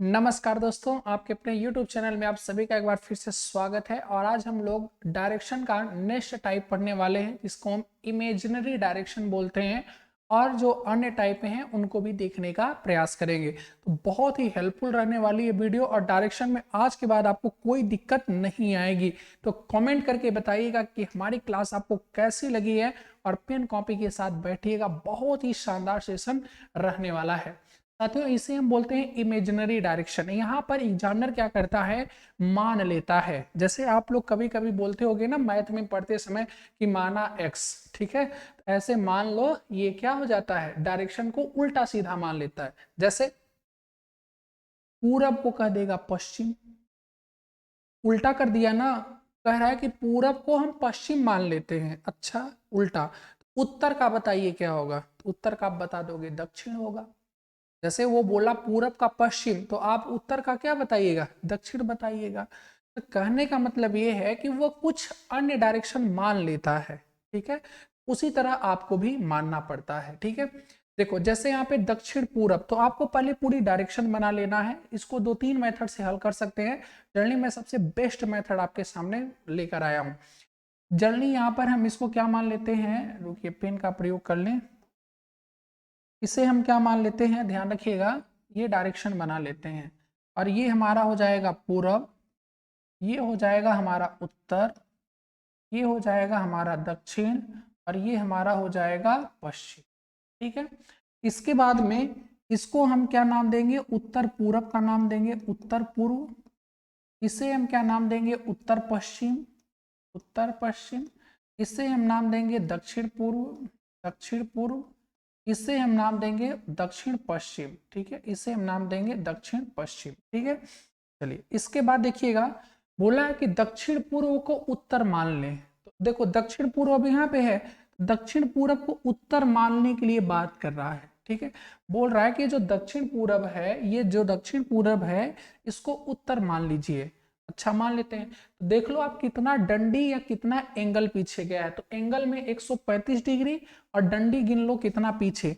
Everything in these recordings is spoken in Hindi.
नमस्कार दोस्तों, आपके अपने YouTube चैनल में आप सभी का एक बार फिर से स्वागत है। और आज हम लोग डायरेक्शन का नेक्स्ट टाइप पढ़ने वाले हैं, जिसको हम इमेजिनरी डायरेक्शन बोलते हैं। और जो अन्य टाइप हैं उनको भी देखने का प्रयास करेंगे। तो बहुत ही हेल्पफुल रहने वाली ये वीडियो, और डायरेक्शन में आज के बाद आपको कोई दिक्कत नहीं आएगी। तो कमेंट करके बताइएगा कि हमारी क्लास आपको कैसी लगी है, और पेन कॉपी के साथ बैठिएगा। बहुत ही शानदार सेशन रहने वाला है साथियों। इसे हम बोलते हैं इमेजिनरी डायरेक्शन। यहाँ पर एग्जामिनर क्या करता है, मान लेता है। जैसे आप लोग कभी कभी बोलते होगे ना मैथ में पढ़ते समय कि माना x, ठीक है। तो ऐसे मान लो ये क्या हो जाता है, डायरेक्शन को उल्टा सीधा मान लेता है। जैसे पूरब को कह देगा पश्चिम, उल्टा कर दिया ना। कह रहा है कि पूरब को हम पश्चिम मान लेते हैं। अच्छा, उल्टा। उत्तर का बताइए क्या होगा, तो उत्तर का आप बता दोगे दक्षिण होगा। जैसे वो बोला पूरब का पश्चिम, तो आप उत्तर का क्या बताइएगा, दक्षिण बताइएगा। तो कहने का मतलब ये है कि वो कुछ अन्य डायरेक्शन मान लेता है, ठीक है। उसी तरह आपको भी मानना पड़ता है, ठीक है। देखो जैसे यहाँ पे दक्षिण पूरब, तो आपको पहले पूरी डायरेक्शन बना लेना है। इसको 2-3 मेथड से हल कर सकते हैं। जनरली मैं सबसे बेस्ट मेथड आपके सामने लेकर आया हूँ। जनरली यहाँ पर हम इसको क्या मान लेते हैं, रुकिए पेन का प्रयोग कर लें। इसे हम क्या मान लेते हैं, ध्यान रखिएगा, ये डायरेक्शन बना लेते हैं। और ये हमारा हो जाएगा पूरब, ये हो जाएगा हमारा उत्तर, ये हो जाएगा हमारा दक्षिण, और ये हमारा हो जाएगा पश्चिम, ठीक है। इसके बाद में इसको हम क्या नाम देंगे, उत्तर पूरब का नाम देंगे उत्तर पूर्व। इसे हम क्या नाम देंगे, उत्तर पश्चिम, उत्तर पश्चिम। इसे हम नाम देंगे दक्षिण पूर्व, दक्षिण पूर्व। इसे हम नाम देंगे दक्षिण पश्चिम, ठीक है। इसे हम नाम देंगे दक्षिण पश्चिम, ठीक है। चलिए इसके बाद देखिएगा, बोला है कि दक्षिण पूर्व को उत्तर मान लें। तो देखो दक्षिण पूर्व अब यहाँ पे है, दक्षिण पूरब को उत्तर मानने के लिए बात कर रहा है, ठीक है। बोल रहा है कि जो दक्षिण पूरब है, ये जो दक्षिण पूरब है, इसको उत्तर मान लीजिए। अच्छा मान लेते हैं। तो देख लो आप कितना डंडी या कितना एंगल पीछे गया है। तो एंगल में 135 डिग्री, और डंडी गिन लो कितना पीछे,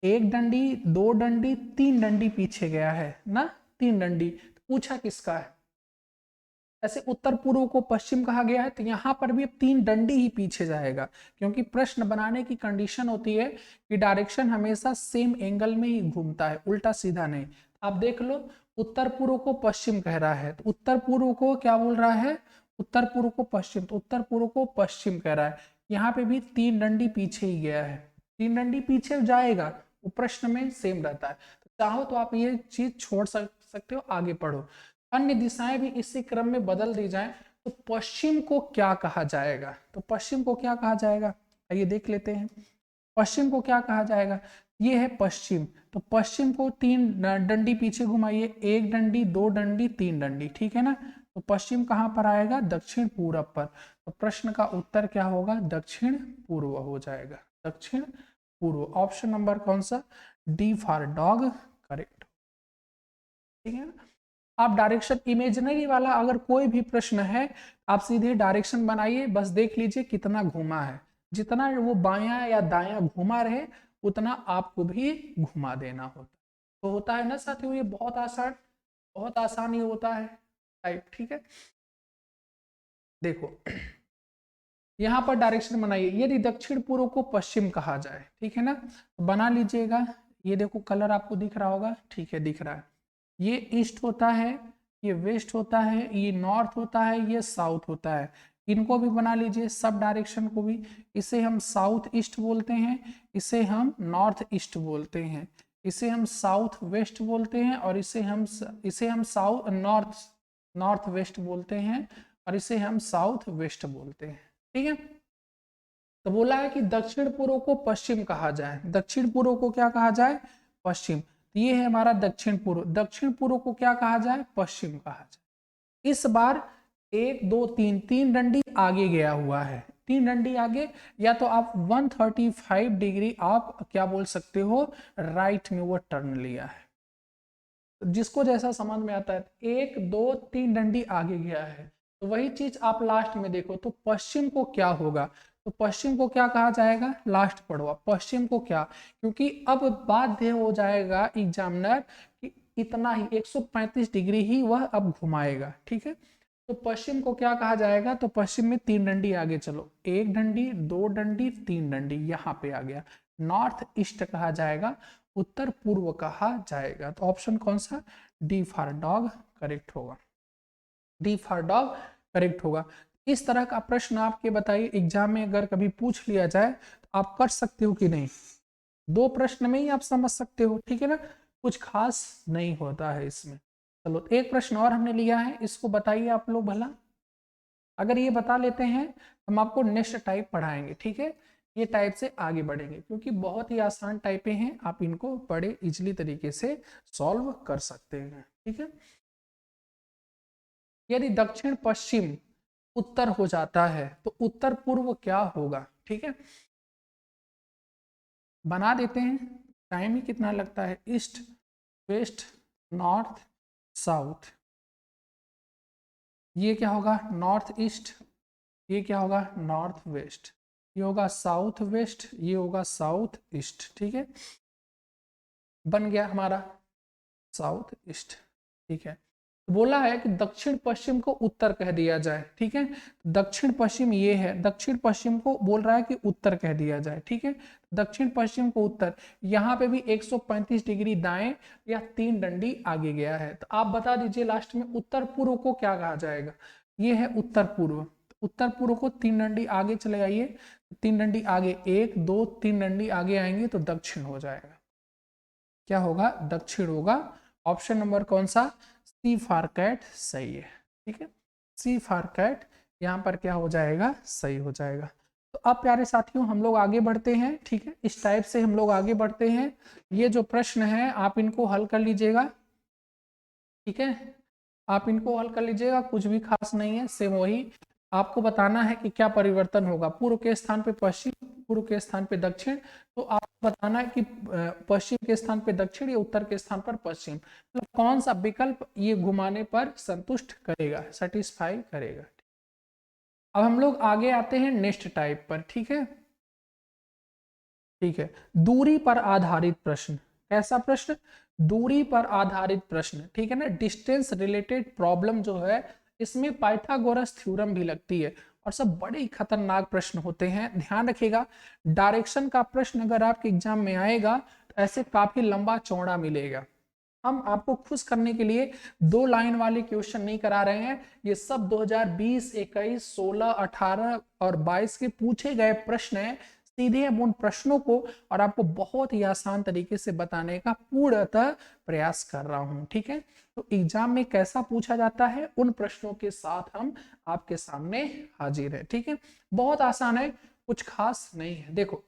एक डंडी, दो डंडी, तीन डंडी पीछे गया है ना, तीन डंडी। पूछा किसका है, ऐसे उत्तर पूर्व को पश्चिम कहा गया है, तो यहाँ पर भी अब तीन डंडी ही पीछे जाएगा। क्योंकि प्रश्न बनाने की कंडीशन होती है कि डायरेक्शन हमेशा सेम एंगल में ही घूमता है, उल्टा सीधा नहीं। आप देख लो, उत्तर पूर्व को पश्चिम कह रहा है, तो उत्तर पूर्व को क्या बोल रहा है, उत्तर पूर्व को पश्चिम, तो उत्तर पूर्व को पश्चिम कह रहा है। यहाँ पे भी तीन डंडी पीछे ही गया है, तीन डंडी पीछे जाएगा, वो प्रश्न में सेम रहता है। तो चाहो तो आप ये चीज छोड़ सकते हो, आगे पढ़ो। अन्य दिशाएं भी इसी क्रम में बदल दी जाएं, तो पश्चिम को क्या कहा जाएगा, तो पश्चिम को क्या कहा जाएगा, आइए देख लेते हैं। पश्चिम को क्या कहा जाएगा, ये है पश्चिम। तो पश्चिम को तीन डंडी पीछे घुमाइए, एक डंडी, दो डंडी, तीन डंडी, ठीक है ना। तो पश्चिम कहाँ पर आएगा, दक्षिण पूरब पर। तो प्रश्न का उत्तर क्या होगा, दक्षिण पूर्व हो जाएगा, दक्षिण पूर्व। ऑप्शन नंबर कौन सा, डी फॉर डॉग, करेक्ट, ठीक है ना। आप डायरेक्शन इमेजिनरी वाला अगर कोई भी प्रश्न है, आप सीधे डायरेक्शन बनाइए, बस देख लीजिए कितना घुमा है। जितना वो बायां या दायां घुमा रहे, उतना आपको भी घुमा देना होता। तो होता है ना साथियों, ये बहुत आसान, बहुत आसान ही होता है टाइप, ठीक है। देखो यहाँ पर डायरेक्शन बनाइए, यदि दक्षिण पूर्व को पश्चिम कहा जाए, ठीक है ना, बना लीजिएगा। ये देखो कलर आपको दिख रहा होगा, ठीक है दिख रहा है। ये ईस्ट होता है, ये वेस्ट होता है, ये नॉर्थ होता है, ये साउथ होता है। इनको भी बना लीजिए, सब डायरेक्शन को भी। इसे हम साउथ ईस्ट बोलते हैं, इसे हम नॉर्थ ईस्ट बोलते हैं, इसे हम साउथ वेस्ट बोलते हैं, और इसे हम साउथ नॉर्थ नॉर्थ वेस्ट बोलते हैं, और इसे हम साउथ वेस्ट बोलते हैं, ठीक है। तो बोला है कि दक्षिण पूर्व को पश्चिम कहा जाए, दक्षिण पूर्व को क्या कहा जाए, पश्चिम। तो ये है हमारा दक्षिण पूर्व, दक्षिण पूर्व को क्या कहा जाए, पश्चिम कहा जाए। इस बार एक दो तीन, तीन डंडी आगे गया हुआ है, तीन डंडी आगे। या तो आप 135 डिग्री आप क्या बोल सकते हो, राइट में वो टर्न लिया है। तो जिसको जैसा समझ में आता है, एक दो तीन डंडी आगे गया है। तो वही चीज आप लास्ट में देखो, तो पश्चिम को क्या होगा, तो पश्चिम को क्या कहा जाएगा, लास्ट पढ़ो आप, पश्चिम को क्या। क्योंकि अब बाध्य हो जाएगा एग्जामिनर कि इतना ही 135 डिग्री ही वह अब घुमाएगा। ठीक है, तो पश्चिम को क्या कहा जाएगा, तो पश्चिम में 3 डंडी आगे चलो, 1 डंडी, 2 डंडी, 3 डंडी, यहाँ पे आ गया। नॉर्थ ईस्ट कहा जाएगा, उत्तर पूर्व कहा जाएगा। तो ऑप्शन कौन सा, डी फॉर डॉग करेक्ट होगा, डी फॉर डॉग करेक्ट होगा। इस तरह का प्रश्न आपके बताइए एग्जाम में अगर कभी पूछ लिया जाए तो आप कर सकते हो कि नहीं, 2 प्रश्न में ही आप समझ सकते हो। ठीक है ना, कुछ खास नहीं होता है इसमें। चलो एक प्रश्न और हमने लिया है, इसको बताइए आप लोग भला। अगर ये बता लेते हैं हम आपको नेक्स्ट टाइप पढ़ाएंगे। ठीक है, ये टाइप से आगे बढ़ेंगे क्योंकि बहुत ही आसान टाइपें हैं, आप इनको बड़े इजीली तरीके से सॉल्व कर सकते हैं। ठीक है, यदि दक्षिण पश्चिम उत्तर हो जाता है तो उत्तर पूर्व क्या होगा। ठीक है, बना देते हैं, टाइम ही कितना लगता है। ईस्ट, वेस्ट, नॉर्थ, साउथ, ये क्या होगा नॉर्थ ईस्ट, ये क्या होगा नॉर्थ वेस्ट, ये होगा साउथ वेस्ट, ये होगा साउथ ईस्ट। ठीक है, बन गया हमारा साउथ ईस्ट। ठीक है, बोला है कि दक्षिण पश्चिम को उत्तर कह दिया जाए। ठीक है, दक्षिण पश्चिम ये है, दक्षिण पश्चिम को बोल रहा है कि उत्तर कह दिया जाए। ठीक है, दक्षिण पश्चिम को उत्तर, यहाँ पे भी 135 डिग्री दाएं या 3 डंडी आगे गया है। तो आप बता दीजिए लास्ट में उत्तर पूर्व को क्या कहा जाएगा। ये है उत्तर पूर्व, उत्तर पूर्व को 3 डंडी आगे चले आइए, 3 डंडी आगे, 1 2 3 डंडी आगे आएंगे तो दक्षिण हो जाएगा। क्या होगा, दक्षिण होगा। ऑप्शन नंबर कौन सा, सी फॉर कैट सही है। ठीक है, सी फॉर कैट यहाँ पर क्या हो जाएगा, सही हो जाएगा। तो अब प्यारे साथियों हम लोग आगे बढ़ते हैं। ठीक है, इस टाइप से हम लोग आगे बढ़ते हैं। ये जो प्रश्न है आप इनको हल कर लीजिएगा। ठीक है, आप इनको हल कर लीजिएगा, कुछ भी खास नहीं है, सेम वही आपको बताना है कि क्या परिवर्तन होगा। पूर्व के स्थान पे पश्चिम, पूर्व के स्थान पे दक्षिण, तो आपको बताना है कि पश्चिम के स्थान पे दक्षिण या उत्तर के स्थान पर पश्चिम, मतलब कौन सा विकल्प ये घुमाने पर संतुष्ट करेगा, सेटिस्फाई करेगा। अब हम लोग आगे आते हैं नेक्स्ट टाइप पर। ठीक है, ठीक है, दूरी पर आधारित प्रश्न। कैसा प्रश्न, दूरी पर आधारित प्रश्न। ठीक है ना, डिस्टेंस रिलेटेड प्रॉब्लम जो है इसमें पाइथागोरस थ्योरम भी लगती है और सब बड़े ही खतरनाक प्रश्न होते हैं। ध्यान रखिएगा, डायरेक्शन का प्रश्न अगर आपके एग्जाम में आएगा तो ऐसे काफी लंबा चौड़ा मिलेगा। हम आपको खुश करने के लिए 2 लाइन वाले क्वेश्चन नहीं करा रहे हैं, ये सब 2020, 21, 16, 18 और 22 के पूछे गए प्रश्न हैं। सीधे हम उन प्रश्नों को और आपको बहुत ही आसान तरीके से बताने का पूर्णतः प्रयास कर रहा हूं। ठीक है, तो एग्जाम में कैसा पूछा जाता है उन प्रश्नों के साथ हम आपके सामने हाजिर है। ठीक है, बहुत आसान है, कुछ खास नहीं है। देखो,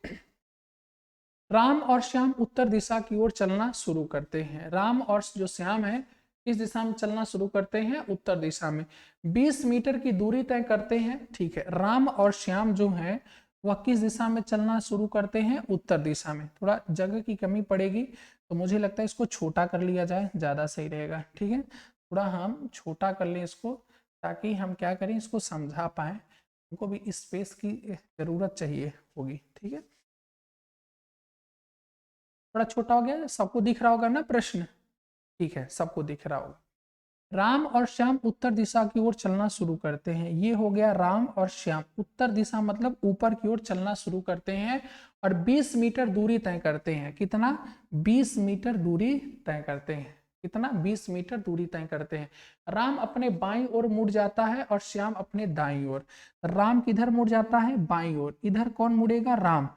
राम और श्याम उत्तर दिशा की ओर चलना शुरू करते हैं। राम और जो श्याम है किस दिशा में चलना शुरू करते हैं, उत्तर दिशा में। 20 मीटर की दूरी तय करते हैं। ठीक है, राम और श्याम जो है वह किस दिशा में चलना शुरू करते हैं, उत्तर दिशा में। थोड़ा जगह की कमी पड़ेगी तो मुझे लगता है इसको छोटा कर लिया जाए, ज्यादा सही रहेगा। ठीक है, थोड़ा हम छोटा कर लें इसको ताकि हम क्या करें, इसको समझा पाए। हमको भी स्पेस की जरूरत चाहिए होगी। ठीक है, थोड़ा छोटा हो गया, सबको दिख रहा होगा ना प्रश्न। ठीक है, सबको दिख रहा होगा। राम और श्याम उत्तर दिशा की ओर चलना शुरू करते हैं। ये हो गया राम और श्याम, उत्तर दिशा मतलब ऊपर की ओर चलना शुरू करते हैं और 20 मीटर दूरी तय करते हैं। कितना, 20 मीटर दूरी तय करते हैं। कितना, 20 मीटर दूरी तय करते हैं। राम अपने बाईं ओर मुड़ जाता है और श्याम अपने दाईं ओर। राम किधर मुड़ जाता है, बाईं ओर। इधर कौन मुड़ेगा, राम।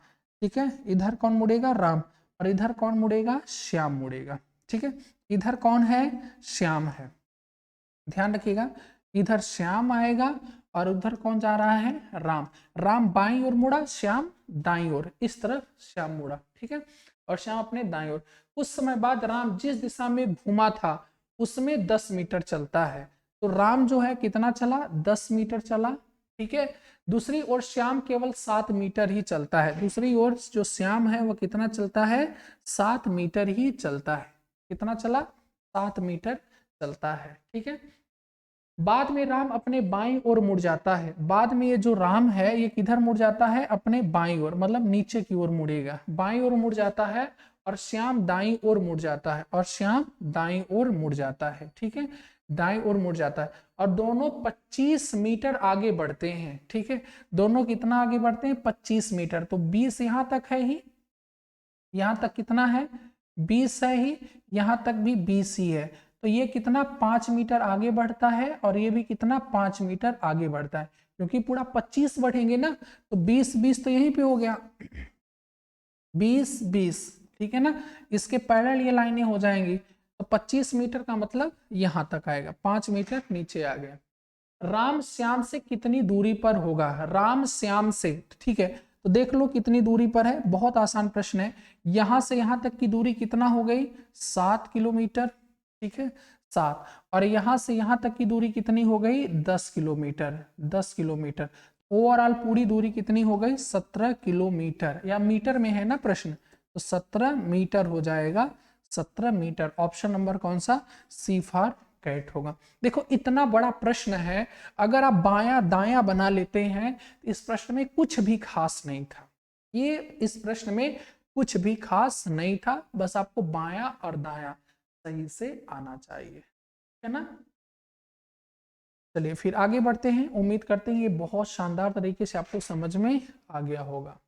ठीक है, इधर कौन मुड़ेगा, राम, और इधर कौन मुड़ेगा, श्याम मुड़ेगा। ठीक है, इधर कौन है, श्याम है। ध्यान रखिएगा, इधर श्याम आएगा और उधर कौन जा रहा है, राम। राम बाईं ओर मुड़ा, श्याम दाईं ओर, इस तरफ श्याम मुड़ा। ठीक है, और श्याम अपने दाईं ओर। कुछ समय बाद राम जिस दिशा में घूमा था उसमें 10 मीटर चलता है। तो राम जो है कितना चला, 10 मीटर चला। ठीक है, दूसरी ओर श्याम केवल 7 मीटर ही चलता है। दूसरी ओर जो श्याम है वो कितना चलता है, 7 मीटर ही चलता है। कितना चला, 7 मीटर चलता है। ठीक है, बाद में राम अपने बाईं ओर मुड़ जाता है। बाद में ये जो राम है ये किधर मुड़ जाता है, अपने बाईं ओर, मतलब नीचे की ओर मुड़ेगा। बाईं ओर मुड़ जाता है और श्याम दाईं ओर मुड़ जाता है, और श्याम दाईं ओर मुड़ जाता है, ठीक है, दाईं ओर मुड़ जाता है, और दोनों 25 मीटर आगे बढ़ते हैं, ठीक है, दोनों कितना आगे बढ़ते हैं, 25 मीटर, तो 20 यहां तक है ही, यहां तक कितना है 20 है ही, यहां तक भी 20 ही है, तो ये कितना 5 मीटर आगे बढ़ता है, और ये भी कितना 5 मीटर आगे बढ़ता है, क्योंकि पूरा 25 बढ़ेंगे ना, तो 20 20 तो यहीं पे हो गया, 20 20, ठीक है ना, इसके पैरेलल ये लाइनें हो जाएंगी, तो 25 मीटर का मतलब यहां तक आएगा, 5 मीटर नीचे आ गया। राम श्याम से कितनी दूरी पर होगा, राम श्याम से, ठीक है, तो देख लो कितनी दूरी पर है, बहुत आसान प्रश्न है, यहां से यहां तक की दूरी कितना हो गई 7 किलोमीटर, ठीक है 7, और यहां से यहां तक की दूरी कितनी हो गई 10 किलोमीटर, 10 किलोमीटर, ओवरऑल पूरी दूरी कितनी हो गई 17 किलोमीटर, या मीटर में है ना प्रश्न, तो 17 मीटर हो जाएगा, 17 मीटर, ऑप्शन नंबर कौन सा, सी फॉर कैट होगा। देखो इतना बड़ा प्रश्न है, अगर आप बायां दायां बना लेते हैं तो इस प्रश्न में कुछ भी खास नहीं था, ये इस प्रश्न में कुछ भी खास नहीं था, बस आपको बायां और दायां सही से आना चाहिए, है ना। चलिए फिर आगे बढ़ते हैं, उम्मीद करते हैं ये बहुत शानदार तरीके से आपको समझ में आ गया होगा।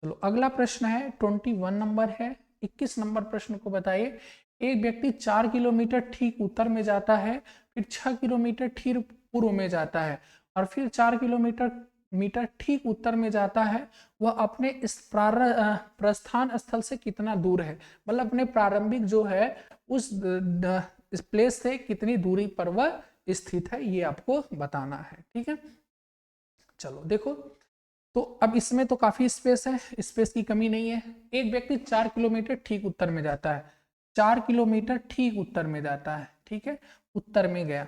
चलो अगला प्रश्न है 21 नंबर है, 21 नंबर प्रश्न को बताइए, एक व्यक्ति 4 किलोमीटर ठीक उत्तर में जाता है, फिर 6 किलोमीटर ठीक पूर्व में जाता है, और फिर 4 किलोमीटर ठीक उत्तर में जाता है, वह अपने इस प्रस्थान स्थल से कितना दूर है, मतलब अपने प्रारंभिक जो है उस इस प्लेस से कितनी दूरी पर वह स्थित है, ये आपको बताना है, ठीक है। चलो देखो, तो अब इसमें तो काफी स्पेस है, स्पेस की कमी नहीं है, एक व्यक्ति 4 किलोमीटर ठीक उत्तर में जाता है, 4 किलोमीटर ठीक उत्तर में जाता है, ठीक है, उत्तर में गया,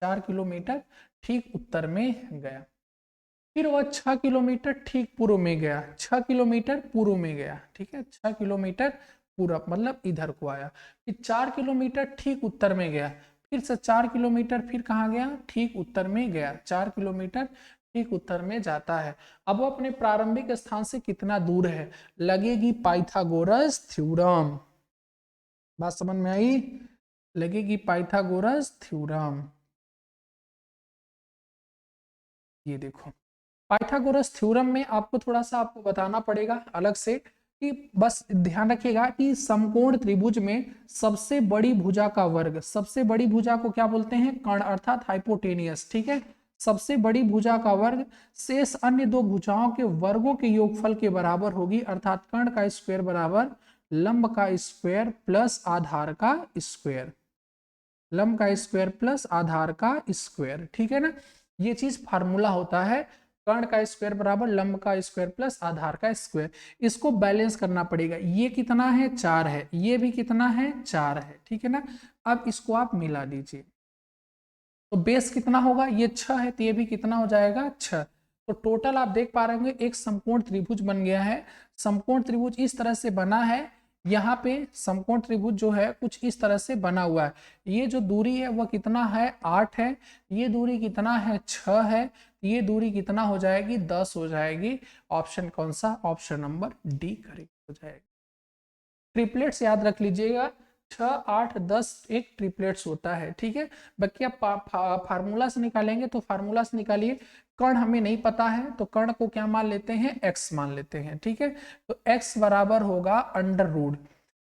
4 किलोमीटर ठीक उत्तर में गया, फिर वह 6 किलोमीटर ठीक पूर्व में गया, 6 किलोमीटर पूर्व में गया, ठीक है, 6 किलोमीटर पूर्व मतलब इधर को आया, फिर 4 किलोमीटर ठीक उत्तर में गया, फिर से 4 किलोमीटर फिर कहाँ गया, ठीक उत्तर में गया, 4 किलोमीटर ठीक उत्तर में जाता है, अब वो अपने प्रारंभिक स्थान से कितना दूर है, लगेगी पाइथागोरस थ्योरम, बात समझ में आई, लगेगी पाइथागोरस थ्योरम, ये देखो पाइथागोरस थ्योरम में आपको थोड़ा सा आपको बताना पड़ेगा अलग से, कि बस ध्यान रखिएगा कि समकोण त्रिभुज में सबसे बड़ी भुजा का वर्ग, सबसे बड़ी भुजा को क्या बोलते हैं, कर्ण अर्थात हाइपोटेनियस, ठीक है, सबसे बड़ी भुजा का वर्ग शेष अन्य दो भुजाओं के वर्गों के योगफल के बराबर होगी, अर्थात कर्ण का स्क्वायर बराबर लंब का स्क्वायर प्लस आधार का स्क्वायर, लंब का स्क्वायर प्लस आधार का स्क्वायर, ठीक है ना, ये चीज फार्मूला होता है, कर्ण का स्क्वायर बराबर लंब का स्क्वायर प्लस आधार का स्क्वायर, इसको बैलेंस करना पड़ेगा, ये कितना है 4 है, ये भी कितना है 4 है, ठीक है ना, अब इसको आप मिला दीजिए, तो बेस कितना होगा, ये 6 है, तो ये भी कितना हो जाएगा 6, तो टोटल आप देख पा रहे होंगे एक समकोण त्रिभुज बन गया है, समकोण त्रिभुज इस तरह से बना है, यहाँ पे समकोण त्रिभुज जो है कुछ इस तरह से बना हुआ है, ये जो दूरी है वह कितना है 8 है, ये दूरी कितना है 6 है, ये दूरी कितना हो जाएगी 10 हो जाएगी, ऑप्शन कौन सा, ऑप्शन नंबर डी करेक्ट हो जाएगा। ट्रिपलेट्स याद रख लीजिएगा, 6 8 10 एक ट्रिपलेट्स होता है, ठीक है, बाकी आप फार्मूला से निकालेंगे तो फार्मूला से निकालिए, कर्ण हमें नहीं पता है तो कर्ण को क्या मान लेते हैं x मान लेते हैं, ठीक है, तो x बराबर होगा अंडर रूट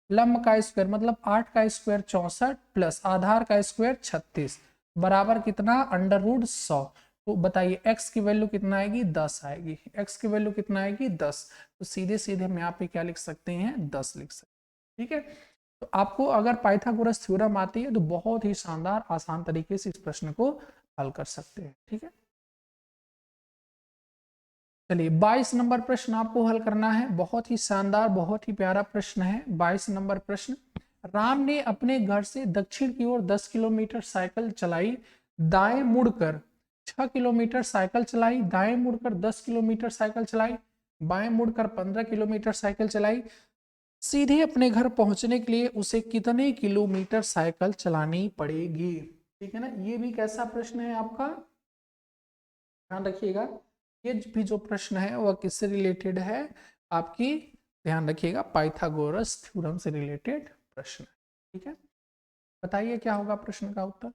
लंब का स्क्वायर मतलब 8 का स्क्वायर 64 प्लस आधार का स्क्वायर 36 बराबर कितना अंडर रूट 100, तो बताइए x की वैल्यू कितना आएगी 10 आएगी, x की वैल्यू कितना आएगी 10, तो सीधे सीधे हम यहाँ पे क्या लिख सकते हैं 10 लिख सकते हैं, ठीक है, तो आपको अगर पाइथागोरस थ्योरम आती है तो बहुत ही शानदार आसान तरीके से इस प्रश्न को हल कर सकते हैं, ठीक है। चलिए 22 नंबर प्रश्न आपको हल करना है, बहुत ही शानदार बहुत ही प्यारा प्रश्न है 22 नंबर प्रश्न, राम ने अपने घर से दक्षिण की ओर 10 किलोमीटर साइकिल चलाई, दाएं मुड़कर 6 किलोमीटर साइकिल चलाई, दाएं मुड़कर 10 किलोमीटर साइकिल चलाई, बाएं मुड़कर 15 किलोमीटर साइकिल चलाई, सीधे अपने घर पहुंचने के लिए उसे कितने किलोमीटर साइकिल चलानी पड़ेगी, ठीक है ना, ये भी कैसा प्रश्न है आपका, ध्यान रखिएगा, ये भी जो प्रश्न है वह किससे रिलेटेड है, आपकी ध्यान रखिएगा, पाइथागोरस थ्योरम से रिलेटेड प्रश्न है। ठीक है, बताइए क्या होगा प्रश्न का उत्तर।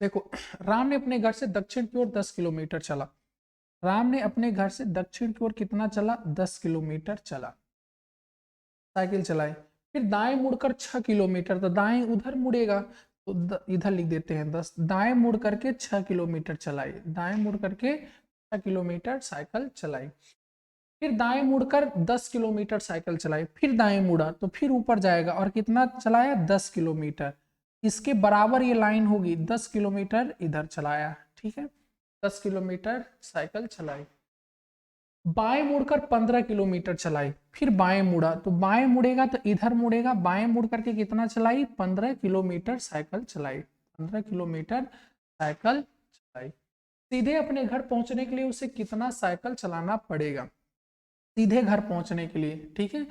देखो, राम ने अपने घर से दक्षिण की ओर 10 किलोमीटर चला। राम ने अपने घर से दक्षिण की ओर कितना चला? 10 किलोमीटर चला, साइकिल चलाई। फिर दाएं मुड़कर 6 किलोमीटर, तो दाएं उधर मुड़ेगा, तो इधर लिख देते हैं 10। दाएं मुड़ करके 6 किलोमीटर चलाई, दाएं मुड़ करके 6 किलोमीटर साइकिल चलाई। फिर दाएं मुड़कर 10 किलोमीटर साइकिल चलाई, फिर दाएं मुड़ा तो फिर ऊपर जाएगा और कितना चलाया? 10 किलोमीटर। इसके बराबर ये लाइन होगी, 10 किलोमीटर इधर चलाया। ठीक है, 10 किलोमीटर साइकिल चलाई। बाएं मुड़कर 15 किलोमीटर चलाई, फिर बाएं मुड़ा, तो बाएं मुड़ेगा तो इधर मुड़ेगा, बाएं मुड़ करके कितना चलाई? 15 किलोमीटर साइकिल चलाई, 15 किलोमीटर साइकिल चलाई। सीधे अपने घर पहुंचने के लिए उसे कितना साइकिल चलाना पड़ेगा? सीधे घर पहुंचने के लिए, ठीक है,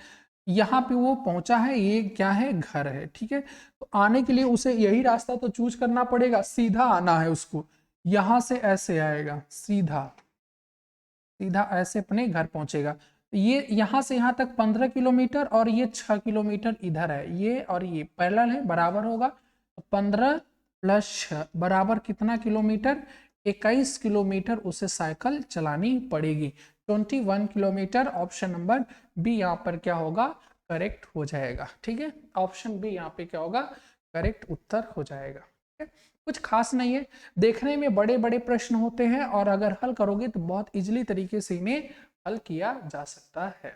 यहाँ पे वो पहुंचा है, ये क्या है? घर है। ठीक है, तो आने के लिए उसे यही रास्ता तो चूज करना पड़ेगा, सीधा आना है उसको। यहां से ऐसे आएगा, सीधा सीधा ऐसे अपने घर पहुंचेगा। ये यहां से यहां तक 15 किलोमीटर और ये 6 किलोमीटर इधर है, ये और ये पैरेलल है, बराबर होगा। 15 प्लस 6 बराबर कितना किलोमीटर? 21 किलोमीटर उसे साइकिल चलानी पड़ेगी। 21 किलोमीटर। ऑप्शन नंबर बी यहाँ पर क्या होगा? करेक्ट हो जाएगा। ठीक है, ऑप्शन बी यहाँ पे क्या होगा? करेक्ट उत्तर हो जाएगा। कुछ खास नहीं है, देखने में बड़े बड़े प्रश्न होते हैं और अगर हल करोगे तो बहुत इजीली तरीके से इन्हें हल किया जा सकता है।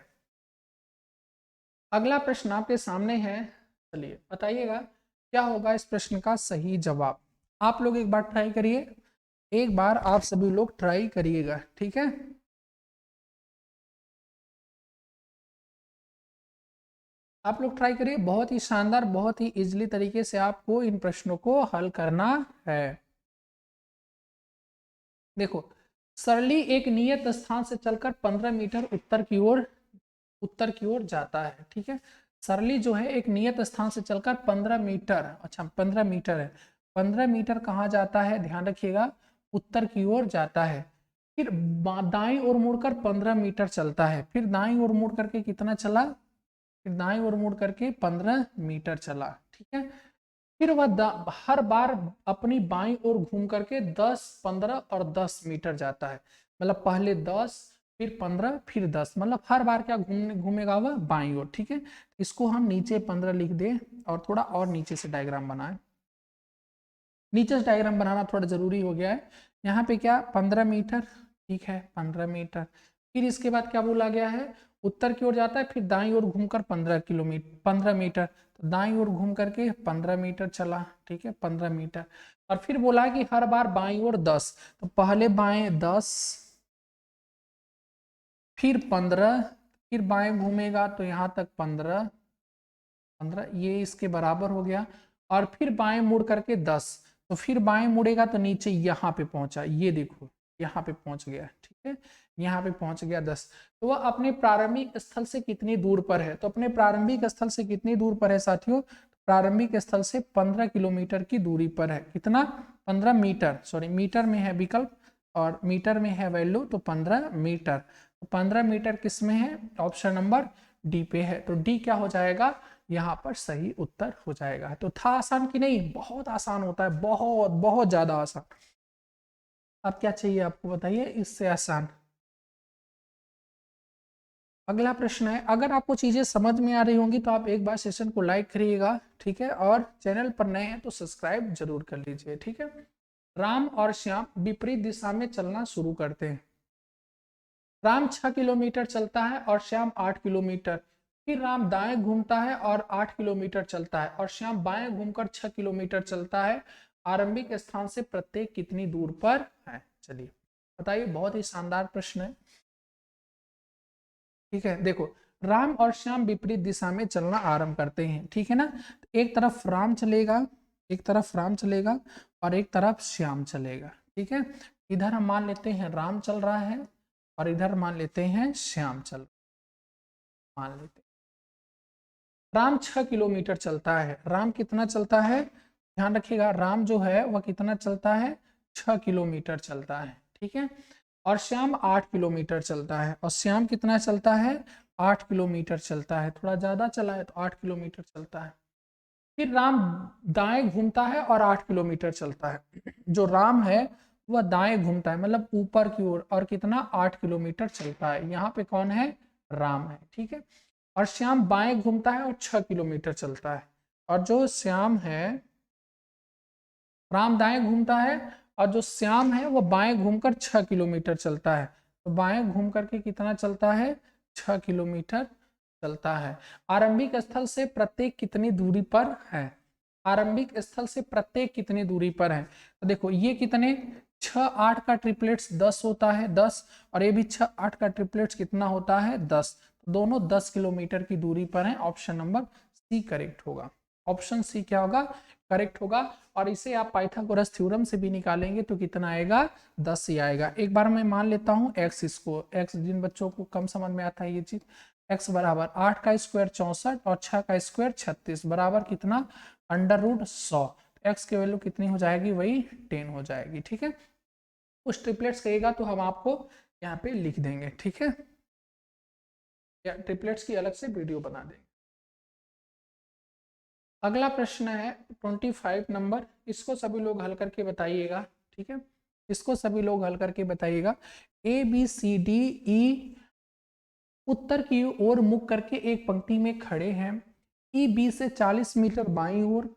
अगला प्रश्न आपके सामने है, चलिए बताइएगा क्या होगा इस प्रश्न का सही जवाब। आप लोग एक बार ट्राई करिए, एक बार आप सभी लोग ट्राई करिएगा। ठीक है, आप लोग ट्राई करिए, बहुत ही शानदार, बहुत ही इजीली तरीके से आपको इन प्रश्नों को हल करना है। देखो, सरली एक नियत स्थान से चलकर 15 मीटर उत्तर की ओर जाता है। ठीक है, सरली जो है एक नियत स्थान से चलकर 15 मीटर, अच्छा 15 मीटर है, 15 मीटर कहाँ जाता है? ध्यान रखिएगा, उत्तर की ओर जाता है। फिर दाईं ओर मुड़कर 15 मीटर चलता है, फिर दाईं ओर मुड़ करके कितना चला? फिर दाईं ओर मुड़ करके 15 मीटर चला। ठीक है, फिर वह हर बार अपनी बाईं ओर घूम करके 10, 15 और 10 मीटर जाता है। मतलब पहले 10, फिर 15, फिर 10, मतलब हर बार क्या घूमेगा वह? बाईं ओर। ठीक है, इसको हम नीचे 15 लिख दें और थोड़ा और नीचे से डायग्राम बनाएं। नीचे से डायग्राम बनाना थोड़ा जरूरी हो गया है। यहाँ पे क्या? 15 मीटर। ठीक है, 15 मीटर। फिर इसके बाद क्या बोला गया है? उत्तर की ओर जाता है, फिर दाईं ओर घूमकर 15 मीटर, तो दाईं ओर घूम करके 15 मीटर चला। ठीक है, 15 मीटर। और फिर बोला है कि हर बार बाईं ओर 10, तो पहले बाएं 10, फिर 15, फिर बाएं घूमेगा तो यहाँ तक 15, 15 ये इसके बराबर हो गया। और फिर बाएं मुड़ करके 10, तो फिर बाएं मुड़ेगा तो नीचे यहाँ पे पहुंचा, ये देखो यहाँ पे पहुंच गया। ठीक है, यहाँ पे पहुंच गया 10। तो वह अपने प्रारंभिक स्थल से कितनी दूर पर है? तो अपने प्रारंभिक स्थल से कितनी दूर पर है साथियों? प्रारंभिक स्थल से 15 किलोमीटर की दूरी पर है। कितना? 15 मीटर, सॉरी मीटर में है विकल्प और मीटर में है वैल्यू, तो 15 मीटर। तो 15 मीटर किस में है? ऑप्शन नंबर डी पे है। तो डी क्या हो जाएगा? यहाँ पर सही उत्तर हो जाएगा। तो था आसान कि नहीं? बहुत आसान होता है, बहुत बहुत ज्यादा आसान। अब क्या चाहिए आपको बताइए इससे आसान। अगला प्रश्न है, अगर आपको चीजें समझ में आ रही होंगी तो आप एक बार सेशन को लाइक करिएगा। ठीक है, और चैनल पर नए हैं तो सब्सक्राइब जरूर कर लीजिए। ठीक है, राम और श्याम विपरीत दिशा में चलना शुरू करते हैं। राम 6 किलोमीटर चलता है और श्याम 8 किलोमीटर। फिर राम दाएं घूमता है और 8 किलोमीटर चलता है और श्याम बाएं घूमकर 6 किलोमीटर चलता है। आरंभिक स्थान से प्रत्येक कितनी दूर पर है? चलिए बताइए, बहुत ही शानदार प्रश्न है। ठीक है, देखो, राम और श्याम विपरीत दिशा में चलना आरंभ करते हैं। ठीक है ना, एक तरफ राम चलेगा, एक तरफ राम चलेगा और एक तरफ श्याम चलेगा। ठीक है, इधर हम मान लेते हैं राम चल रहा है और इधर मान लेते हैं श्याम मान लेते हैं। राम 6 किलोमीटर चलता है। राम कितना चलता है? ध्यान रखिएगा, राम जो है वह कितना चलता है, 6 किलोमीटर चलता है, ठीक है। और श्याम 8 किलोमीटर चलता है, और श्याम कितना चलता है, 8 किलोमीटर चलता है, थोड़ा ज्यादा चला है तो 8 किलोमीटर चलता है। फिर राम दाएं घूमता है और 8 किलोमीटर चलता है। जो राम है वह दाएं घूमता है, मतलब ऊपर की ओर, और कितना, 8 किलोमीटर चलता है। यहाँ पे कौन है, राम है, ठीक है। और श्याम बाएं घूमता है और 6 किलोमीटर चलता है। और जो श्याम है, राम दाएं घूमता है और जो श्याम है वो बाएं घूमकर 6 किलोमीटर चलता है। तो बाएं घूम करके कितना चलता है, 6 किलोमीटर चलता है। आरंभिक स्थल से प्रत्येक कितनी दूरी पर है, आरंभिक स्थल से प्रत्येक कितनी दूरी पर है। तो देखो ये कितने, 6 8 का ट्रिपलेट्स 10 होता है, 10, और ये भी 6 8 का ट्रिपलेट्स कितना होता है, 10। दोनों 10 किलोमीटर की दूरी पर है। ऑप्शन नंबर सी करेक्ट होगा। ऑप्शन सी क्या होगा, करेक्ट होगा। और इसे आप पाइथागोरस थ्योरम से भी निकालेंगे तो कितना आएगा, 10 ही आएगा। एक बार मैं मान लेता हूँ एक्स, इसको एक्स, जिन बच्चों को कम समझ में आता है ये चीज, एक्स बराबर 8 का स्क्वायर 64 और 6 का स्क्वायर 36 बराबर कितना, √100। एक्स की वैल्यू कितनी हो जाएगी, वही 10 हो जाएगी, ठीक है। कुछ ट्रिपलेट्स कहेगा तो हम आपको यहाँ पे लिख देंगे, ठीक है, या ट्रिपलेट्स की अलग से वीडियो बना देंगे। अगला प्रश्न है 25 नंबर, इसको सभी लोग हल करके बताइएगा, ठीक है। इसको सभी लोग हल करके बताइएगा। A B C D E उत्तर की ओर मुख करके एक पंक्ति में खड़े हैं। ई बी से 40 मीटर बाईं ओर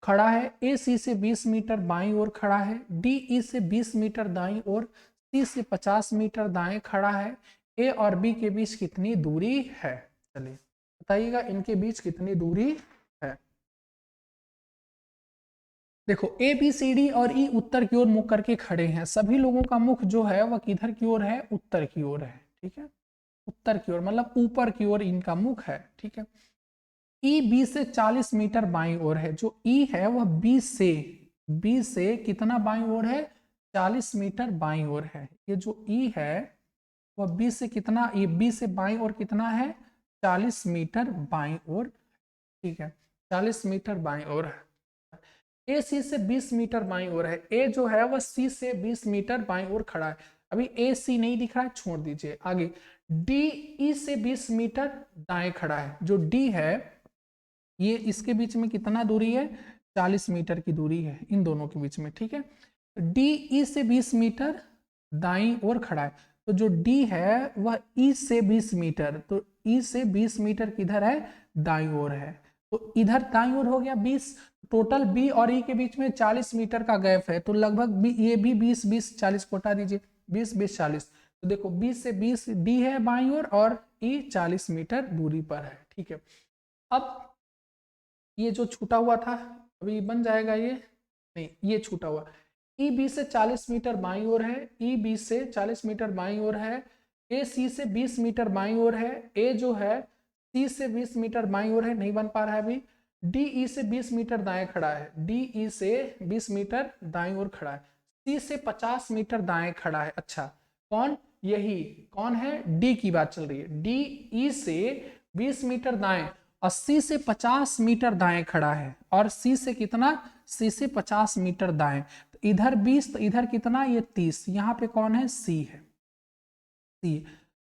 खड़ा है, ए सी से 20 मीटर बाईं ओर खड़ा है, डी ई से 20 मीटर दाईं ओर, सी से 50 मीटर दाएं खड़ा है। ए और बी के बीच कितनी दूरी है, चलिए बताइएगा इनके बीच कितनी दूरी है। देखो ए बी सी डी और ई उत्तर की ओर मुख करके खड़े हैं, सभी लोगों का मुख जो है वह किधर की ओर है, उत्तर की ओर है, ठीक है। उत्तर की ओर मतलब ऊपर की ओर इनका मुख है, ठीक है। ई बी से 40 मीटर बाईं ओर है, जो ई है वह बी से कितना बाईं ओर है, 40 मीटर बाईं ओर है। ये जो ई है वह बी से कितना, ये बी से बाईं ओर कितना है, 40 मीटर बाईं ओर, ठीक है, 40 मीटर बाईं ओर है। ए सी से 20 मीटर बाईं ओर है, ए जो है वह सी से 20 मीटर बाईं ओर खड़ा है। अभी ए सी नहीं दिख रहा है, छोड़ दीजिए। आगे डी ई से 20 मीटर दाएं खड़ा है, जो डी है ये इसके बीच में कितना दूरी है, 40 मीटर की दूरी है इन दोनों के बीच में, ठीक है। डी ई से 20 मीटर दाईं ओर खड़ा है, तो जो डी है वह ई से 20 मीटर, तो ई से 20 मीटर किधर है, दाईं ओर है, तो इधर दाईं ओर हो गया 20। टोटल बी और ई के बीच में 40 मीटर का गैप है, तो लगभग ये भी 20 20 40 को हटा दीजिए, 20 20 40। तो देखो 20 से 20 डी है बाईं ओर और ई 40 मीटर दूरी पर है, ठीक है। अब ये जो छूटा हुआ था अभी बन जाएगा, ये नहीं, ये छूटा हुआ, ई बी से 40 मीटर बाईं ओर है, ई बी से 40 मीटर बाईं ओर है, ए सी से 20 मीटर बाईं ओर है, ए जो है सी से 20 मीटर बाईं ओर है, नहीं बन पा रहा है अभी। डी ई से 20 मीटर दाएं खड़ा है, डी ई से 20 मीटर दाईं ओर खड़ा है, सी से 50 मीटर दाएं खड़ा है। अच्छा कौन, यही कौन है, डी की बात चल रही है। डी ई से 20 मीटर दाएं, 80 से 50 मीटर दाएं खड़ा है, और सी से कितना, सी से 50 मीटर दाएं, तो इधर 20 तो इधर कितना, ये 30, यहाँ पे कौन है, सी है, सी।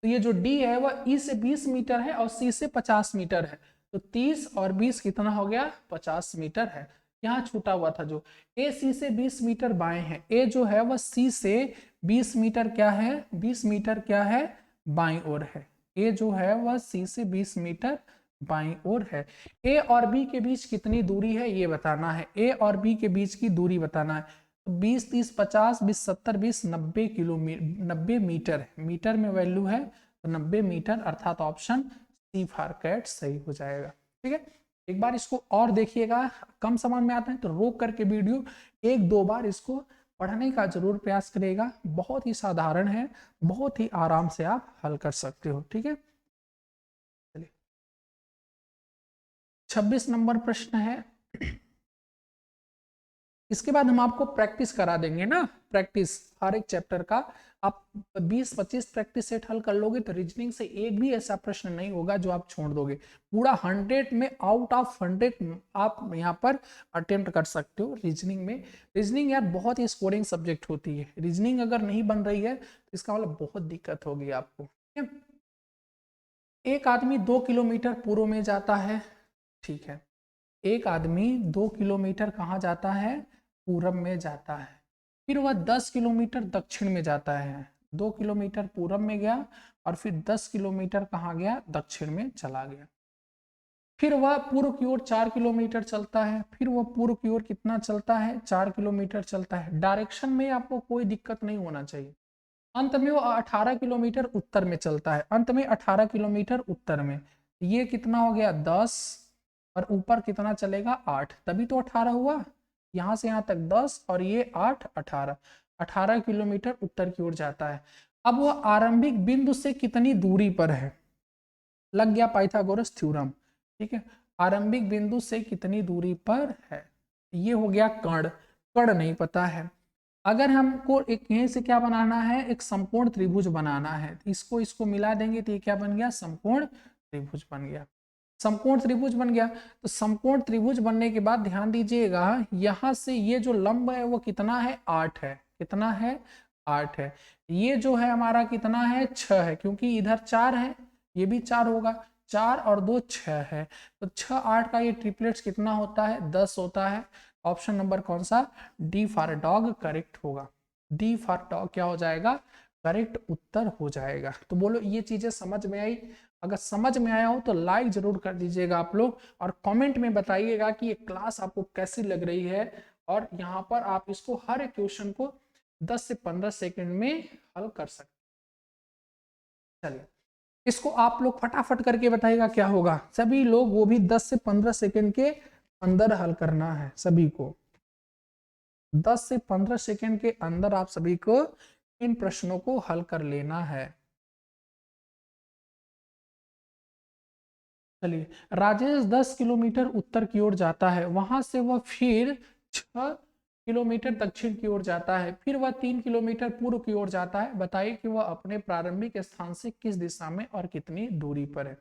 तो ये जो डी है वह ई से 20 मीटर है और सी से 50 मीटर है, तो 30 और 20 कितना हो गया, 50 मीटर है। यहाँ छूटा हुआ था जो ए सी से 20 मीटर बाएं है, ए जो है वह सी से 20 मीटर क्या है, 20 मीटर क्या है, बाईं ओर है। ए जो है वह सी से 20 मीटर बाईं ओर है। ए और बी के बीच कितनी दूरी है ये बताना है, ए और बी के बीच की दूरी बताना है। 20 30 50 20 70 20 90 किलोमीटर, 90 मीटर है, मीटर में वैल्यू है तो 90 मीटर, अर्थात ऑप्शन सी फॉर कैट सही हो जाएगा, ठीक है। एक बार इसको और देखिएगा, कम समझ में आता है तो रोक करके वीडियो एक दो बार इसको पढ़ने का जरूर प्रयास करेगा। बहुत ही साधारण है, बहुत ही आराम से आप हल कर सकते हो, ठीक है। 26 नंबर प्रश्न है, इसके बाद हम आपको प्रैक्टिस करा देंगे ना, प्रैक्टिस हर एक चैप्टर का। आप 20-25 प्रैक्टिस सेट हल कर लोगे तो रीजनिंग से एक भी ऐसा प्रश्न नहीं होगा जो आप छोड़ दोगे। पूरा 100 में आउट ऑफ 100 आप यहाँ पर अटेम्प्ट कर सकते हो रीजनिंग में। रीजनिंग यार बहुत ही स्कोरिंग सब्जेक्ट होती है, रीजनिंग अगर नहीं बन रही है तो इसका मतलब बहुत दिक्कत होगी आपको। एक आदमी 2 किलोमीटर पूर्व में जाता है, ठीक है, एक आदमी 2 किलोमीटर कहाँ जाता है, पूरब में जाता है। फिर वह 10 किलोमीटर दक्षिण में जाता है। 2 किलोमीटर पूरब में गया और फिर 10 किलोमीटर कहाँ गया, दक्षिण में चला गया। फिर वह पूर्व की ओर 4 किलोमीटर चलता है। फिर वह पूर्व की ओर कितना चलता है, 4 किलोमीटर चलता है। डायरेक्शन में आपको कोई दिक्कत नहीं होना चाहिए। अंत में वो 18 किलोमीटर उत्तर में चलता है। अंत में 18 किलोमीटर उत्तर में, ये कितना हो गया 10 और ऊपर कितना चलेगा 8, तभी तो 18 हुआ। यहाँ से यहाँ तक 10 और ये 8, 18, 18 किलोमीटर उत्तर की ओर जाता है। अब वो आरंभिक बिंदु से कितनी दूरी पर है, लग गया पाइथागोरस थ्योरम, ठीक है। आरंभिक बिंदु से कितनी दूरी पर है, ये हो गया कर्ण। कर्ण नहीं पता है। अगर हमको एक यहीं से क्या बनाना है, एक समकोण त्रिभुज बनाना है, इसको इसको मिला देंगे तो ये क्या बन गया, समकोण त्रिभुज बन गया। समकोण त्रिभुज बन गया। तो समकोण त्रिभुज बनने के बाद ध्यान दीजिएगा, यहां से ये जो लंब है वो कितना है, 8 है। कितना है, 8 है। ये जो है हमारा कितना है, 6 है, क्योंकि इधर 4 है, ये भी 4 होगा। 4 और 2 6 है। तो 6 8 का ये ट्रिपलेट्स कितना होता है, 10 होता है। ऑप्शन नंबर कौन सा, डी फॉर डॉग करेक्ट होगा। डी फॉर डॉग क्या हो जाएगा, करेक्ट उत्तर हो जाएगा। तो बोलो ये चीजें समझ में आई? अगर समझ में आया हो तो लाइक जरूर कर दीजिएगा आप लोग, और कमेंट में बताइएगा कि ये क्लास आपको कैसी लग रही है। और यहाँ पर आप इसको हर एक क्वेश्चन को 10 से 15 सेकंड में हल कर सकते। चलिए इसको आप लोग फटाफट करके बताइएगा क्या होगा। सभी लोग वो भी 10 से 15 सेकंड के अंदर हल करना है सभी को। 10 से 15 सेकंड के अंदर आप सभी को इन प्रश्नों को हल कर लेना है। चलिए, राजेश 10 किलोमीटर उत्तर की ओर जाता है, वहां से वह फिर 6 किलोमीटर दक्षिण की ओर जाता है, फिर वह 3 किलोमीटर पूर्व की ओर जाता है। बताइए कि वह अपने प्रारंभिक स्थान से किस दिशा में और कितनी दूरी पर है।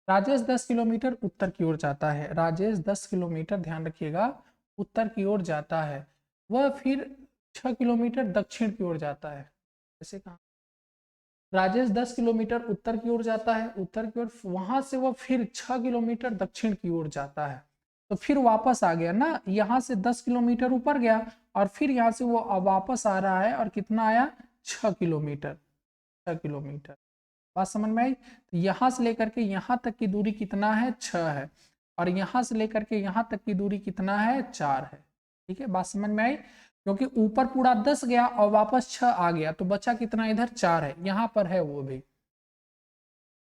राजेश 10 किलोमीटर उत्तर की ओर जाता है। राजेश 10 किलोमीटर, ध्यान रखिएगा, उत्तर की ओर जाता है। वह फिर 6 किलोमीटर दक्षिण की ओर जाता है। ऐसे कहा, राजेश 10 किलोमीटर उत्तर की ओर जाता है, उत्तर की ओर, वहां से वह फिर 6 किलोमीटर दक्षिण की ओर जाता है। तो फिर वापस आ गया ना, यहाँ से 10 किलोमीटर ऊपर गया और फिर यहाँ से वो वापस आ रहा है और कितना आया, 6 किलोमीटर। 6 किलोमीटर, बात समझ में आई? तो यहाँ से लेकर के यहाँ तक की दूरी कितना है, 6 है। और यहाँ से लेकर के यहाँ तक की दूरी कितना है, 4 है। ठीक है, बात समझ में आई? क्योंकि ऊपर पूरा 10 गया और वापस 6 आ गया, तो बचा कितना, इधर 4 है, यहाँ पर है वो भी।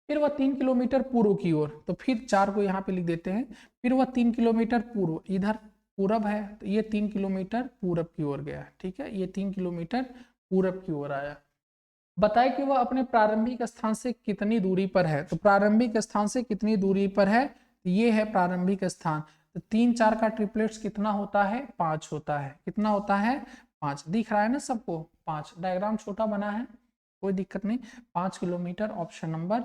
फिर वह 3 किलोमीटर पूर्व की ओर, तो फिर 4 को यहाँ पे लिख देते हैं। फिर वह 3 किलोमीटर पूर्व, इधर पूरब है तो ये 3 किलोमीटर पूरब की ओर गया। ठीक है, ये 3 किलोमीटर पूरब की ओर आया। बताए कि वह अपने प्रारंभिक स्थान से कितनी दूरी पर है। तो प्रारंभिक स्थान से कितनी दूरी पर है, ये है प्रारंभिक स्थान। तो 3 4 का ट्रिपलेट्स कितना होता है, 5 होता है। कितना होता है, 5 दिख रहा है ना सबको, 5। डायग्राम छोटा बना है, कोई दिक्कत नहीं। 5 किलोमीटर, ऑप्शन नंबर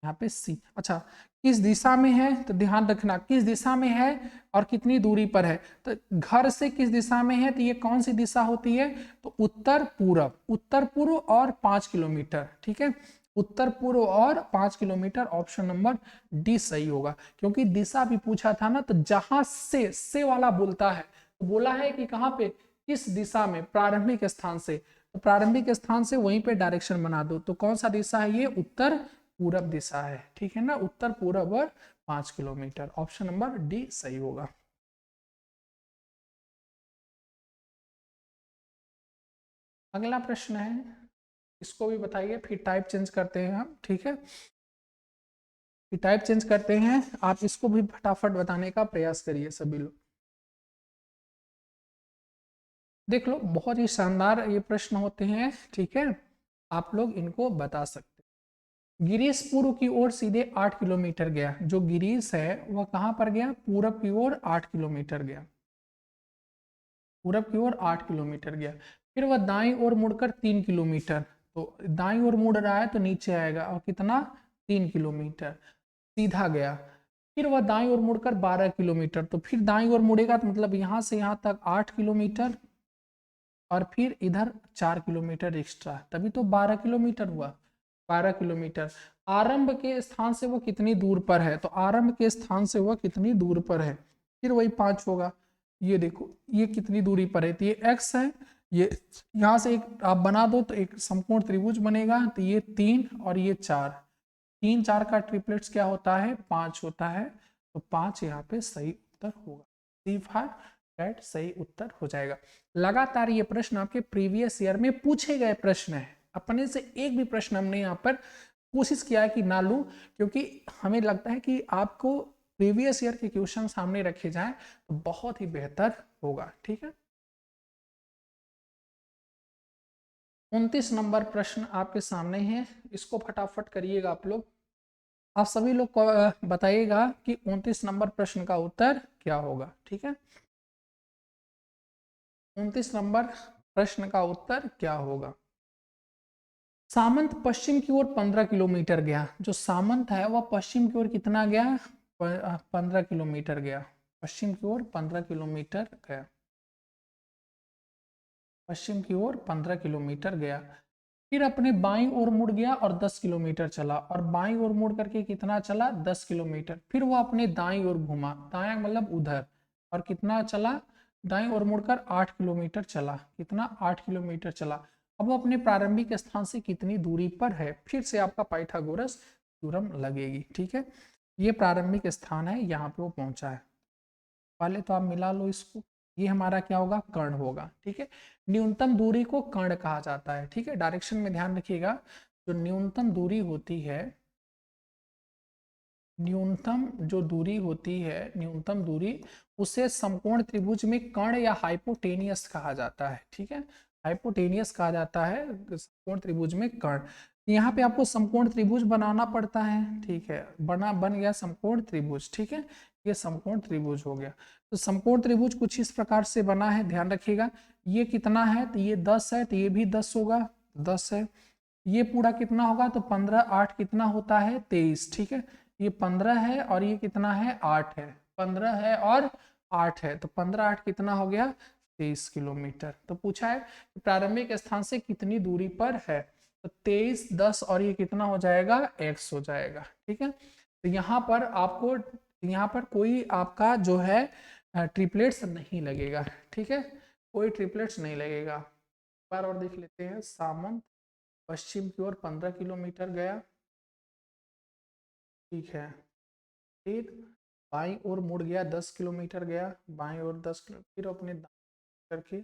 यहाँ पे सी। अच्छा, किस दिशा में है, तो ध्यान रखना किस दिशा में है और कितनी दूरी पर है। तो घर से किस दिशा में है, तो ये कौन सी दिशा होती है, तो उत्तर पूरब। उत्तर पूर्व और 5 किलोमीटर, ठीक है, उत्तर पूर्व और 5 किलोमीटर, ऑप्शन नंबर डी सही होगा। क्योंकि दिशा भी पूछा था ना, तो जहां से वाला बोलता है, तो बोला है कि कहां पे, किस दिशा में, प्रारंभिक स्थान से। तो प्रारंभिक स्थान से वहीं पे डायरेक्शन बना दो। तो कौन सा दिशा है, ये उत्तर पूरब दिशा है। ठीक है ना, उत्तर पूरब और 5 किलोमीटर, ऑप्शन नंबर डी सही होगा। अगला प्रश्न है, इसको भी बताइए, फिर टाइप चेंज करते हैं हम। ठीक है, फिर टाइप चेंज करते हैं, आप इसको भी फटाफट बताने का प्रयास करिए सभी लोग। देख लो, बहुत ही शानदार ये प्रश्न होते हैं। ठीक है, आप लोग इनको बता सकते। गिरीश पूर्व की ओर सीधे 8 किलोमीटर गया। जो गिरीश है वह कहां पर गया, पूरब की ओर 8 किलोमीटर गया। पूरब की ओर 8 किलोमीटर गया। फिर वह दाईं ओर मुड़कर 3 किलोमीटर, तो दाईं ओर मुड़ रहा है तो नीचे आएगा, और कितना 3 किलोमीटर सीधा गया। फिर वह दाईं ओर मुड़कर 12 किलोमीटर, तो फिर दाईं ओर मुड़ेगा तो मतलब यहाँ से यहाँ तक 8 किलोमीटर, और फिर इधर 4 किलोमीटर एक्स्ट्रा, तभी तो 12 किलोमीटर हुआ। 12 किलोमीटर। आरंभ के स्थान से वो कितनी दूर पर है, तो आरंभ के स्थान से वह कितनी दूर पर है, फिर वही 5 होगा। ये देखो ये कितनी दूरी पर है, तो ये x है, ये यहाँ से एक आप बना दो तो एक समकोण त्रिभुज बनेगा, तो ये 3 और ये 4, 3 4 का ट्रिपलेट्स क्या होता है, 5 होता है, तो 5 यहाँ पे सही उत्तर होगा। C5 राइट सही उत्तर हो जाएगा। लगातार ये प्रश्न आपके प्रीवियस ईयर में पूछे गए प्रश्न है, अपने से एक भी प्रश्न हमने यहाँ पर कोशिश किया है कि ना लूं, क्योंकि हमें लगता है कि आपको प्रीवियस ईयर के क्वेश्चन सामने रखे जाएं तो बहुत ही बेहतर होगा। ठीक है, 29 नंबर प्रश्न आपके सामने है, इसको फटाफट करिएगा आप लोग। आप सभी लोग को बताइएगा कि 29 नंबर प्रश्न का उत्तर क्या होगा। ठीक है, 29 नंबर प्रश्न का उत्तर क्या होगा। सामंत पश्चिम की ओर 15 किलोमीटर गया, जो सामंत है वह पश्चिम की ओर कितना गया, 15 किलोमीटर गया, पश्चिम की ओर 15 किलोमीटर गया, पश्चिम की ओर 15 किलोमीटर गया। फिर अपने बाईं ओर मुड़ गया और 10 किलोमीटर चला, और बाईं ओर मुड़ करके कितना चला, 10 किलोमीटर। फिर वो अपने दाईं ओर घूमा, दायां मतलब उधर, और कितना चला, दाईं ओर मुड़कर 8 किलोमीटर चला, कितना 8 किलोमीटर चला। अब वो अपने प्रारंभिक स्थान से कितनी दूरी पर है, फिर से आपका पाइथागोरस थ्योरम लगेगी। ठीक है, ये प्रारंभिक स्थान है, यहाँ पे वो पहुंचा है। पहले तो आप मिला लो इसको, ये हमारा क्या होगा, कर्ण होगा। ठीक है, न्यूनतम दूरी को कर्ण कहा जाता है। ठीक है, डायरेक्शन में ध्यान रखिएगा, जो न्यूनतम दूरी होती है, न्यूनतम जो दूरी होती है, न्यूनतम दूरी, उसे समकोण त्रिभुज में कर्ण या हाइपोटेनियस कहा जाता है। ठीक है, हाइपोटेनियस कहा जाता है समकोण त्रिभुज में कर्ण। यहाँ पे आपको समकोण त्रिभुज बनाना पड़ता है। ठीक है, बन गया समकोण त्रिभुज। ठीक है, ये समकोण त्रिभुज हो गया। तो समकोण त्रिभुज कुछ इस प्रकार से बना है, ध्यान रखिएगा। ये कितना है, तो ये 10 है, तो ये भी 10 होगा, 10 है। ये पूरा कितना होगा, तो 15 8 कितना होता है, 23। ठीक है, ये 15 है और ये कितना है, 8 है, 15 है और 8 है, तो 15 8 कितना हो गया, 23 किलोमीटर। तो पूछा है कि प्रारंभिक स्थान से कितनी दूरी पर है, तो 23 10 और ये कितना हो जाएगा, x हो जाएगा। ठीक है, तो यहाँ पर आपको, यहाँ पर कोई आपका जो है ट्रिपलेट्स नहीं लगेगा। ठीक है, कोई ट्रिपलेट्स नहीं लगेगा। एक बार और देख लेते हैं, सामंत पश्चिम की ओर 15 किलोमीटर गया। ठीक है, फिर बाईं ओर मुड़ गया, 10 किलोमीटर गया, बाईं ओर 10 किलोमीटर, फिर अपने दाएं करके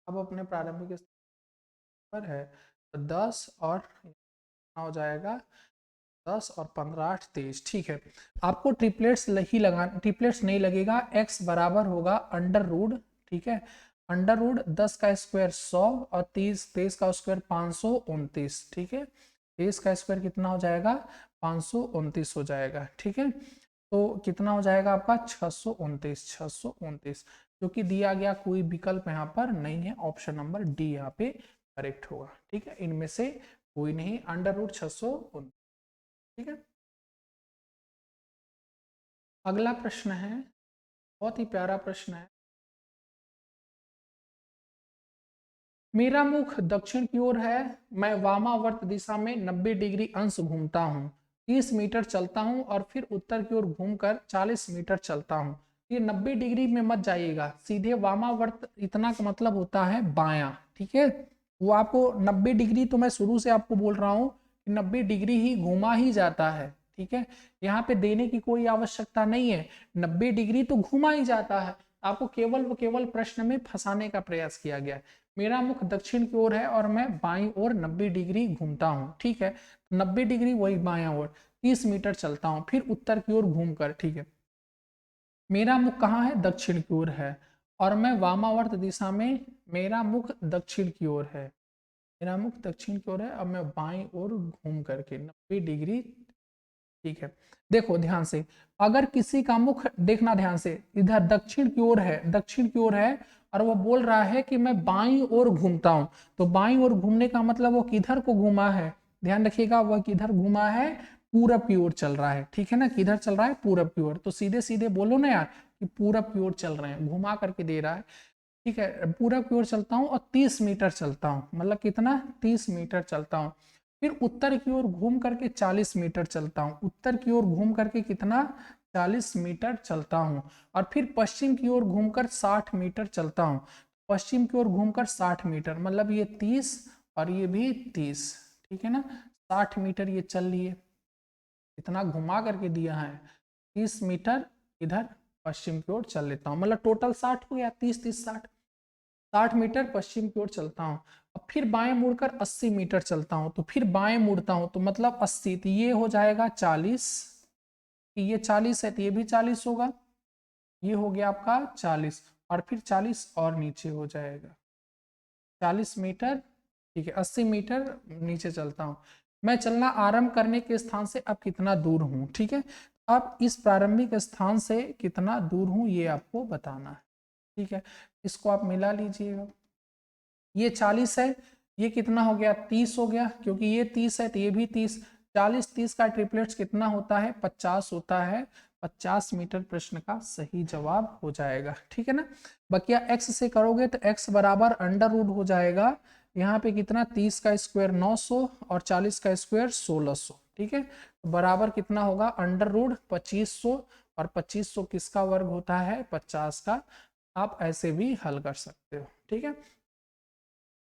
अब अपने प्रारंभिक स्थान पर है, तो 10 और हो जाएगा 10 और 15 8 23। ठीक है, आपको ट्रिपलेट्स ही लगा, ट्रिपलेट्स नहीं लगेगा। x बराबर होगा अंडर रूट। ठीक है, अंडर रूट 10 का स्क्वायर 100 और 23 का स्क्वायर 529। ठीक है, 23 का स्क्वायर कितना हो जाएगा, 529 हो जाएगा। ठीक है, तो कितना हो जाएगा आपका 629, 629, जो कि दिया गया कोई विकल्प यहाँ पर नहीं है, ऑप्शन नंबर डी यहाँ पे करेक्ट होगा। ठीक है, इनमें से कोई नहीं, अंडर रूट 629। ठीक है, अगला प्रश्न है, बहुत ही प्यारा प्रश्न है। मेरा मुख दक्षिण की ओर है, मैं वामावर्त दिशा में 90 डिग्री अंश घूमता हूँ, 30 मीटर चलता हूँ और फिर उत्तर की ओर घूमकर 40 मीटर चलता हूँ। ये 90 डिग्री में मत जाइएगा, सीधे वामावर्त इतना का मतलब होता है बायां। ठीक है, वो आपको 90 डिग्री, तो मैं शुरू से आपको बोल रहा हूँ कि 90 डिग्री ही घूमा ही जाता है। ठीक है, यहाँ पे देने की कोई आवश्यकता नहीं है, 90 डिग्री तो घुमा ही जाता है। आपको केवल व केवल प्रश्न में फंसाने का प्रयास किया गया। मेरा मुख दक्षिण की ओर है और मैं बाईं ओर 90 डिग्री घूमता हूँ। ठीक है, 90 डिग्री वही बायां ओर, 30 मीटर चलता हूँ, फिर उत्तर की ओर घूमकर। ठीक है, मेरा मुख कहाँ है, दक्षिण की ओर है, और मैं वामावर्त दिशा में, मेरा मुख दक्षिण की ओर है, मेरा मुख दक्षिण की ओर है, अब मैं बाईं ओर घूम करके 90 डिग्री ठीक है, देखो ध्यान से, अगर किसी का मुख, देखना ध्यान से, इधर दक्षिण की ओर है, दक्षिण की ओर है, और वो बोल रहा है कि मैं बाईं ओर घूमता हूं, तो बाईं ओर घूमने का मतलब वो किधर को घूमा है, ध्यान रखिएगा, वह किधर घूमा है, पूरब की ओर चल रहा है, ठीक है ना, किधर चल रहा है, पूरब की ओर, तो सीधे सीधे बोलो ना यार कि पूरब की ओर चल रहे हैं, घुमा करके दे रहा है, ठीक है, पूरब की ओर चलता हूँ और 30 मीटर चलता हूँ, मतलब कितना, 30 मीटर चलता हूँ, फिर उत्तर की ओर घूम करके 40 मीटर चलता हूँ, उत्तर की ओर घूम करके कितना, 40 मीटर चलता हूँ, और फिर पश्चिम की ओर घूमकर 60 मीटर चलता हूँ, पश्चिम की ओर घूमकर 60 मीटर, मतलब ये 30 और ये भी 30, ठीक है ना, 60 मीटर ये चल लिए, इतना घुमा करके दिया है, 30 मीटर इधर पश्चिम की ओर चल लेता हूँ, मतलब टोटल 60 हो गया, 30 30 60, 60 मीटर पश्चिम की ओर चलता हूँ, अब फिर बाएं मुड़कर 80 मीटर चलता हूँ, तो फिर बाएं मुड़ता हूँ, तो मतलब 80, तो ये हो जाएगा 40, ये 40 है तो ये भी 40 होगा, ये हो गया आपका 40, और फिर 40 और नीचे हो जाएगा 40 मीटर, ठीक है, 80 मीटर नीचे चलता हूँ, मैं चलना आरंभ करने के स्थान से अब कितना दूर हूँ, ठीक है, अब इस प्रारंभिक स्थान से कितना दूर हूँ ये आपको बताना है, ठीक है, इसको आप मिला लीजिएगा, ये 40 है, ये कितना हो गया, 30 हो गया, क्योंकि ये 30 है तो ये भी 30, 40 30 का ट्रिपलेट्स कितना होता है, 50 होता है, 50 मीटर प्रश्न का सही जवाब हो जाएगा, ठीक है ना। बकिया x से करोगे तो x बराबर अंडर रूट हो जाएगा, यहाँ पे कितना, 30 का स्क्वायर 900 और 40 का स्क्वायर 1600, ठीक है, तो बराबर कितना होगा, अंडर रूट 2500, और 2500 किसका वर्ग होता है, 50 का, आप ऐसे भी हल कर सकते हो, ठीक है,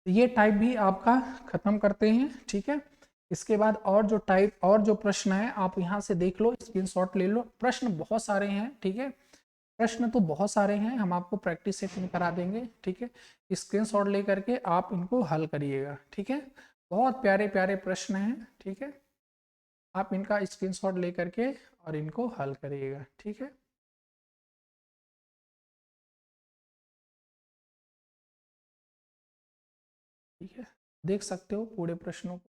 ये टाइप भी आपका खत्म करते हैं, ठीक है। इसके बाद और जो टाइप और जो प्रश्न है आप यहाँ से देख लो, स्क्रीनशॉट ले लो, प्रश्न बहुत सारे हैं, ठीक है, प्रश्न तो बहुत सारे हैं, हम आपको प्रैक्टिस सेट में करा देंगे, ठीक है, स्क्रीनशॉट ले करके आप इनको हल करिएगा, ठीक है, बहुत प्यारे प्यारे प्रश्न हैं, ठीक है, आप इनका स्क्रीनशॉट ले करके और इनको हल करिएगा, ठीक है। ठीक है, देख सकते हो पूरे प्रश्नों को,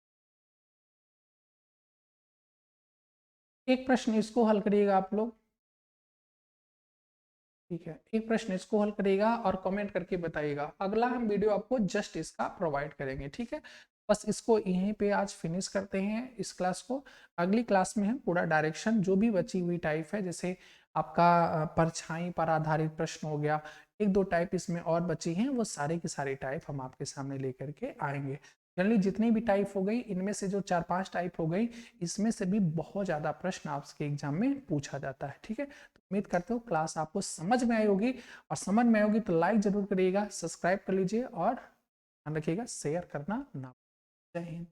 एक प्रश्न इसको हल करिएगा आप लोग, ठीक है, एक प्रश्न इसको हल करिएगा और कमेंट करके बताइएगा, अगला हम वीडियो आपको जस्ट इसका प्रोवाइड करेंगे, ठीक है, बस इसको यहीं पे आज फिनिश करते हैं इस क्लास को, अगली क्लास में हम पूरा डायरेक्शन जो भी बची हुई टाइप है, जैसे आपका परछाई पर आधारित प्रश्न हो गया, एक दो टाइप इसमें और बची हैं, वो सारे की सारी टाइप हम आपके सामने लेकर के आएंगे, जनरली जितनी भी टाइप हो गई इनमें से जो 4-5 टाइप हो गई, इसमें से भी बहुत ज़्यादा प्रश्न आपके एग्जाम में पूछा जाता है, ठीक है, तो उम्मीद करते हो क्लास आपको समझ में आई होगी, और समझ में आई होगी तो लाइक जरूर करिएगा, सब्सक्राइब कर लीजिए और ध्यान रखिएगा शेयर करना ना। जय हिंद।